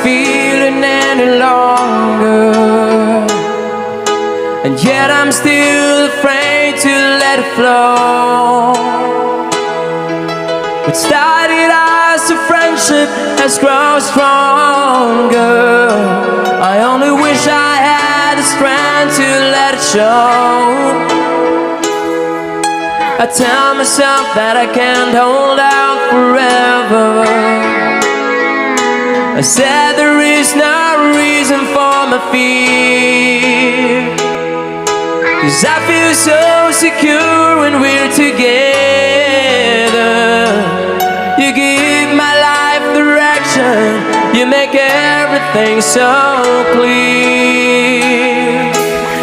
feeling any longer, and yet I'm still afraid to let it flow. What started as a friendship has grown stronger. I only wish I had the strength to let it show. I tell myself that I can't hold out forever. I said there is no reason for my fear, 'cause I feel so secure when we're together. You give my life direction, you make everything so clear.